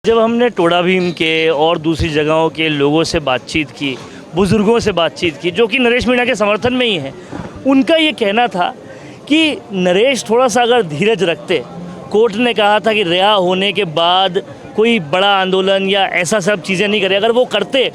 जब हमने टोडा भीम के और दूसरी जगहों के लोगों से बातचीत की, बुज़ुर्गों से बातचीत की जो कि नरेश मीणा के समर्थन में ही हैं, उनका ये कहना था कि नरेश थोड़ा सा अगर धीरज रखते, कोर्ट ने कहा था कि रिहा होने के बाद कोई बड़ा आंदोलन या ऐसा सब चीज़ें नहीं करे, अगर वो करते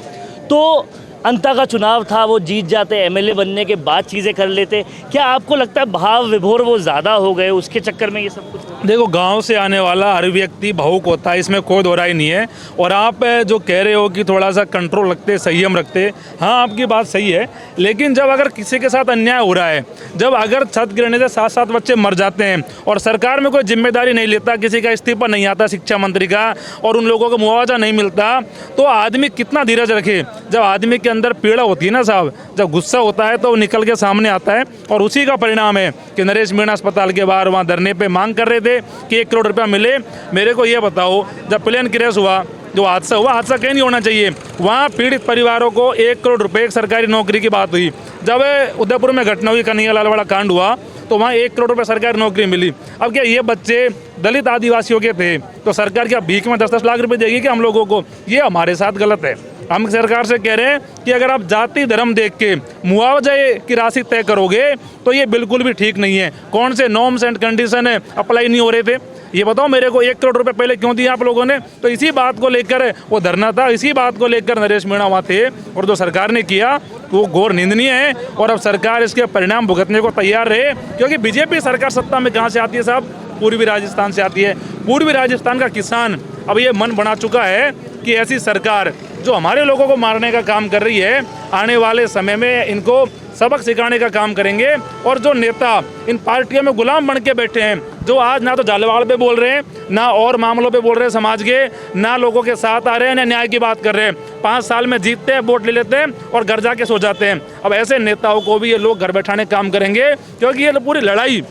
तो अंता का चुनाव था, वो जीत जाते, एमएलए बनने के बाद चीज़ें कर लेते। क्या आपको लगता है भाव विभोर वो ज़्यादा हो गए, उसके चक्कर में ये सब कुछ? देखो, गांव से आने वाला हर व्यक्ति भावुक होता है, इसमें कोई दोहराई नहीं है। और आप जो कह रहे हो कि थोड़ा सा कंट्रोल रखते, संयम रखते, हाँ आपकी बात सही है। लेकिन जब अगर किसी के साथ अन्याय हो रहा है, जब अगर छत गिरने से 7-7 बच्चे मर जाते हैं और सरकार में कोई जिम्मेदारी नहीं लेता, किसी का इस्तीफा नहीं आता शिक्षा मंत्री का, और उन लोगों को मुआवजा नहीं मिलता, तो आदमी कितना धीरज रखे। जब आदमी के अंदर पीड़ा होती है ना साहब, जब गुस्सा होता है तो वो निकल के सामने आता है। और उसी का परिणाम है कि नरेश मीणा अस्पताल के बाहर वहाँ धरने पे मांग कर रहे थे कि 1 करोड़ रुपया मिले। मेरे को ये बताओ, जब प्लेन क्रैश हुआ, जो हादसा हुआ, हादसा कहीं नहीं होना चाहिए, वहाँ पीड़ित परिवारों को 1 करोड़ रुपये एक सरकारी नौकरी की बात हुई। जब उदयपुर में घटना हुई, कन्हैयालाल वाला कांड हुआ, तो वहाँ 1 करोड़ रुपये सरकारी नौकरी मिली। अब क्या ये बच्चे दलित आदिवासियों के थे, तो सरकार क्या भीख में 10-10 लाख रुपए देगी क्या हम लोगों को? ये हमारे साथ गलत है। हम सरकार से कह रहे हैं कि अगर आप जाति धर्म देख के मुआवजे की राशि तय करोगे तो ये बिल्कुल भी ठीक नहीं है। कौन से नॉर्म्स एंड कंडीशन अप्लाई नहीं हो रहे थे, ये बताओ मेरे को। 1 करोड़ रुपए पहले क्यों दिए आप लोगों ने? तो इसी बात को लेकर वो धरना था, इसी बात को लेकर नरेश मीणा वहाँ थे। और जो सरकार ने किया वो घोर निंदनीय है। और अब सरकार इसके परिणाम भुगतने को तैयार रहे, क्योंकि बीजेपी सरकार सत्ता में कहाँ से आती है साहब? पूर्वी राजस्थान से आती है। पूर्वी राजस्थान का किसान अब ये मन बना चुका है कि ऐसी सरकार जो हमारे लोगों को मारने का काम कर रही है, आने वाले समय में इनको सबक सिखाने का काम करेंगे। और जो नेता इन पार्टियों में गुलाम बन के बैठे हैं, जो आज ना तो जालवाड़ पे बोल रहे हैं, ना और मामलों पे बोल रहे हैं समाज के, ना लोगों के साथ आ रहे हैं, ना न्याय की बात कर रहे हैं। 5 साल में जीतते हैं, वोट ले लेते हैं और घर जाके सो जाते हैं। अब ऐसे नेताओं को भी ये लोग घर बैठाने काम करेंगे, क्योंकि ये पूरी लड़ाई,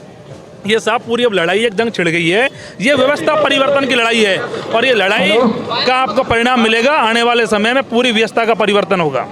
ये साहब पूरी अब लड़ाई एक जंग छिड़ गई है। ये व्यवस्था परिवर्तन की लड़ाई है, और ये लड़ाई का आपको परिणाम मिलेगा। आने वाले समय में पूरी व्यवस्था का परिवर्तन होगा।